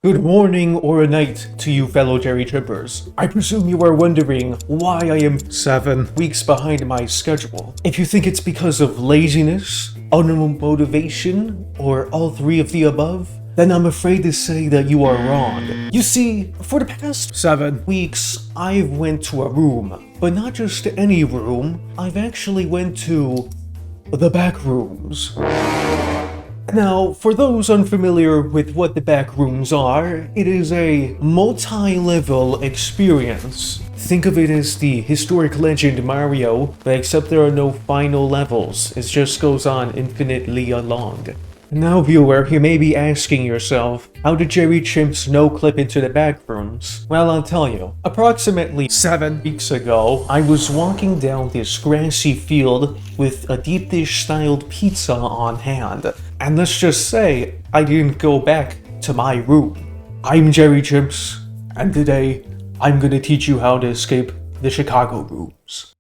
Good morning or a night to you fellow Jerry Trippers. I presume you are wondering why I am 7 weeks behind my schedule. If you think it's because of laziness, unmotivation, or all three of the above, then I'm afraid to say that you are wrong. You see, for the past 7 weeks, I've went to a room, but not just any room, I've actually went to the Backrooms. Now, for those unfamiliar with what the Backrooms are, it is a multi-level experience. Think of it as the historic legend Mario, but except there are no final levels, it just goes on infinitely long. Now viewer, you may be asking yourself, how did Jerry Chimp's no clip into the Backrooms? Well, I'll tell you. Approximately 7 weeks ago, I was walking down this grassy field with a deep dish styled pizza on hand. And let's just say, I didn't go back to my room. I'm Jerry Chimps, and today, I'm gonna teach you how to escape the Chicago rooms.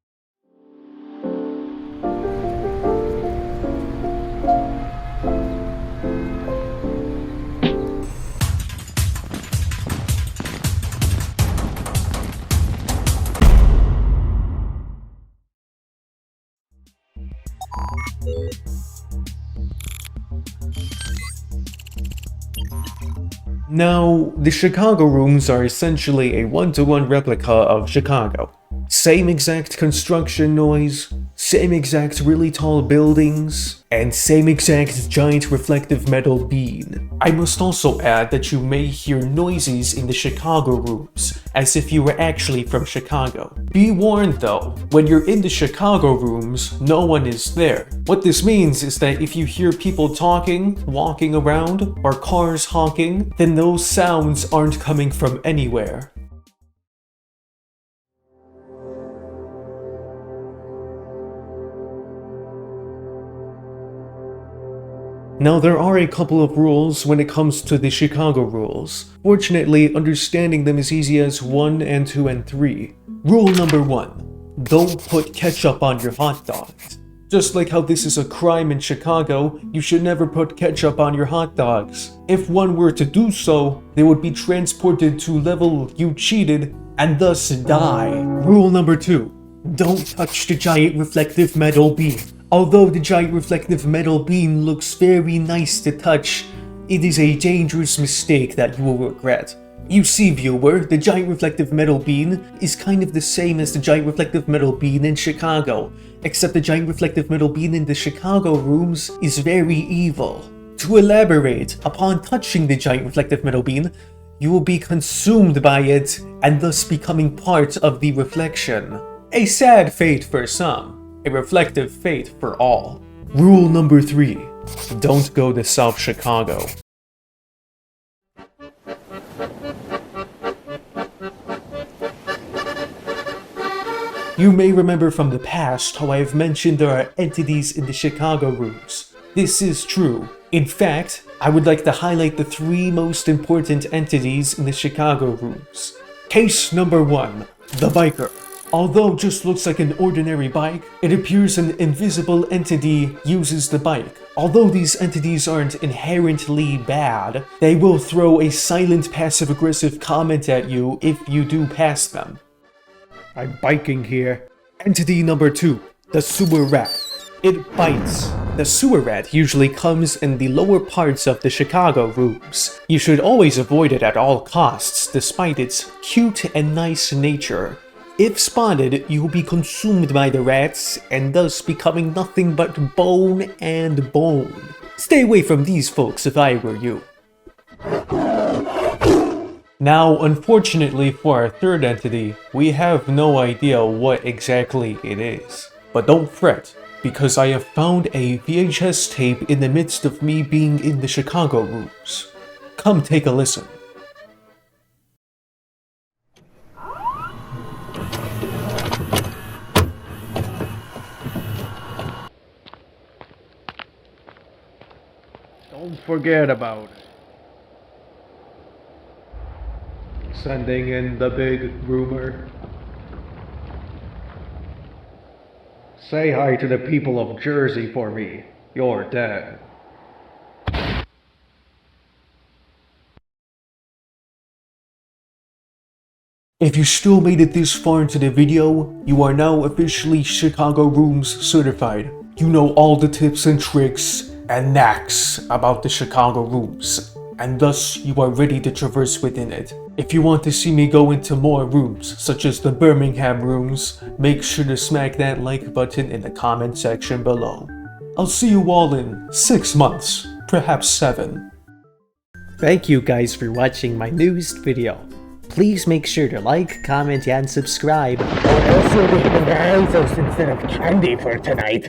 Now, the Chicago rooms are essentially a one-to-one replica of Chicago. Same exact construction noise, same exact really tall buildings, and same exact giant reflective metal bean. I must also add that you may hear noises in the Chicago rooms, as if you were actually from Chicago. Be warned though, when you're in the Chicago rooms, no one is there. What this means is that if you hear people talking, walking around, or cars honking, then those sounds aren't coming from anywhere. Now, there are a couple of rules when it comes to the Chicago rules. Fortunately, understanding them is easy as 1 and 2 and 3. Rule number 1. Don't put ketchup on your hot dogs. Just like how this is a crime in Chicago, you should never put ketchup on your hot dogs. If one were to do so, they would be transported to level you cheated and thus die. Rule number 2. Don't touch the giant reflective metal beam. Although the giant reflective metal bean looks very nice to touch, it is a dangerous mistake that you will regret. You see viewer, the giant reflective metal bean is kind of the same as the giant reflective metal bean in Chicago, except the giant reflective metal bean in the Chicago rooms is very evil. To elaborate, upon touching the giant reflective metal bean, you will be consumed by it and thus becoming part of the reflection. A sad fate for some. A reflective fate for all. Rule number 3. Don't go to South Chicago. You may remember from the past how I have mentioned there are entities in the Chicago rooms. This is true. In fact, I would like to highlight the 3 most important entities in the Chicago rooms. Case number 1. The biker. Although it just looks like an ordinary bike, it appears an invisible entity uses the bike. Although these entities aren't inherently bad, they will throw a silent passive-aggressive comment at you if you do pass them. I'm biking here. Entity number 2, the sewer rat. It bites. The sewer rat usually comes in the lower parts of the Chicago rooms. You should always avoid it at all costs, despite its cute and nice nature. If spotted, you will be consumed by the rats, and thus becoming nothing but bone and bone. Stay away from these folks if I were you. Now, unfortunately for our third entity, we have no idea what exactly it is. But don't fret, because I have found a VHS tape in the midst of me being in the Chicago rooms. Come take a listen. Don't forget about it. Sending in the big rumor. Say hi to the people of Jersey for me. You're dead. If you still made it this far into the video, you are now officially Chicago Rooms certified. You know all the tips and tricks and knacks about the Chicago Rooms, and thus you are ready to traverse within it. If you want to see me go into more rooms, such as the Birmingham rooms, make sure to smack that like button in the comment section below. I'll see you all in 6 months, perhaps 7. Thank you guys for watching my newest video. Please make sure to like, comment, and subscribe. Also, we have apples instead of candy for tonight.